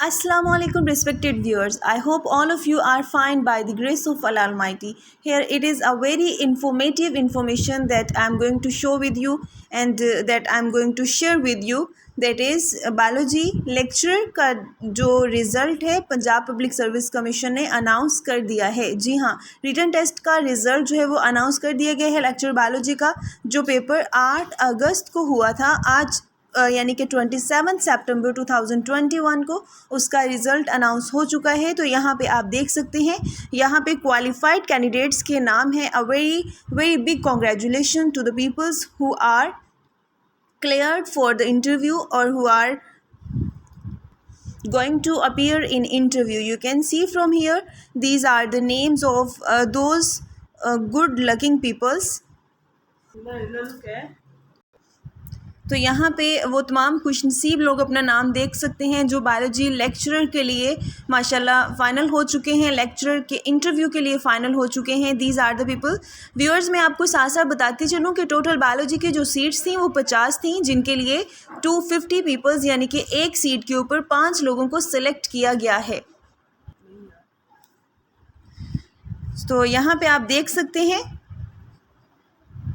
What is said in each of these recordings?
Assalamu alaikum, respected viewers. I hope all of you are fine by the grace of Allah Almighty. Here it is a very informative information that I am going to show with you and that I am going to share with you. That is biology lecturer का जो result है Punjab public service commission ने announce कर दिया है। जी हाँ, written test का result जो है वो अनाउंस कर दिया गया है। लेक्चर बायोलॉजी का जो पेपर 8 अगस्त को हुआ था, आज यानी कि 27 सितंबर 2021 को उसका रिज़ल्ट अनाउंस हो चुका है। तो यहाँ पे आप देख सकते हैं, यहाँ पे क्वालिफाइड कैंडिडेट्स के नाम हैं। A very very big congratulation to the peoples who are cleared for the interview or who are going to appear in interview. You can see from here, these are the names of those good looking peoples. तो यहाँ पे वो तमाम खुशनसीब लोग अपना नाम देख सकते हैं जो बायोलॉजी लेक्चरर के लिए माशाल्लाह फ़ाइनल हो चुके हैं, लेक्चरर के इंटरव्यू के लिए फ़ाइनल हो चुके हैं। These are the people. Viewers, मैं आपको साथ साथ बताती चलूँ कि टोटल बायोलॉजी की जो सीट्स थी वो 50 थी, जिनके लिए 250 पीपल्स यानी कि एक सीट के ऊपर 5 लोगों को सिलेक्ट किया गया है। तो यहाँ पे आप देख सकते हैं,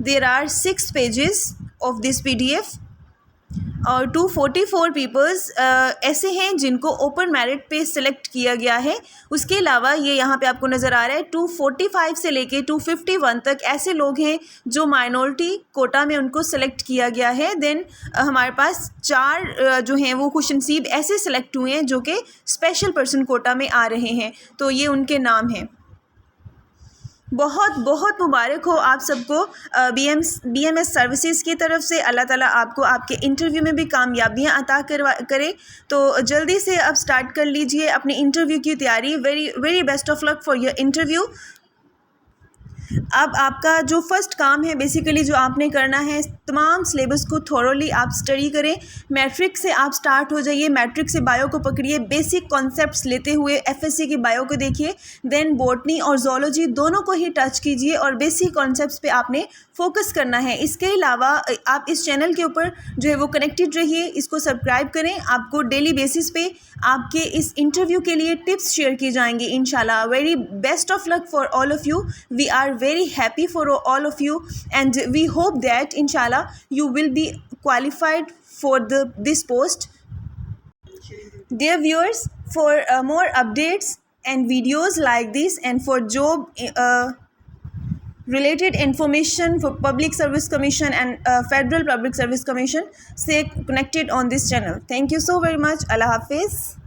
there are 6 pages of this PDF और 244 पीपल्स ऐसे हैं जिनको ओपन मेरिट पे सिलेक्ट किया गया है। उसके अलावा ये यहाँ पे आपको नज़र आ रहा है 245 से लेके 251 तक ऐसे लोग हैं जो माइनॉरिटी कोटा में उनको सिलेक्ट किया गया है। देन हमारे पास 4 जो हैं वो खुशनसीब ऐसे सिलेक्ट हुए हैं जो कि स्पेशल पर्सन कोटा में आ रहे हैं। तो ये उनके नाम हैं। बहुत बहुत मुबारक हो आप सबको BMS सर्विसेज की तरफ से। अल्लाह ताला आपको आपके इंटरव्यू में भी कामयाबियाँ अता करे। तो जल्दी से अब स्टार्ट कर लीजिए अपने इंटरव्यू की तैयारी। Very very best of luck for your interview. अब आपका जो फर्स्ट काम है, बेसिकली जो आपने करना है, तमाम सिलेबस को थॉरोली आप स्टडी करें। मैट्रिक से आप स्टार्ट हो जाइए, मैट्रिक से बायो को पकड़िए, बेसिक कॉन्सेप्ट्स लेते हुए FSC की बायो को देखिए। देन बॉटनी और जोलॉजी दोनों को ही टच कीजिए और बेसिक कॉन्सेप्ट्स पे आपने फोकस करना है। इसके अलावा आप इस चैनल के ऊपर जो है वो कनेक्टेड रहिए, इसको सब्सक्राइब करें। आपको डेली बेसिस पे आपके इस इंटरव्यू के लिए टिप्स शेयर की जाएंगी इंशाल्लाह। Very best of luck for all of you. We are very happy for all of you and we hope that inshallah you will be qualified for this post. Dear viewers, for more updates and videos like this and for job related information for Public Service Commission and Federal Public Service Commission, stay connected on this channel. Thank you so very much. Allah Hafiz.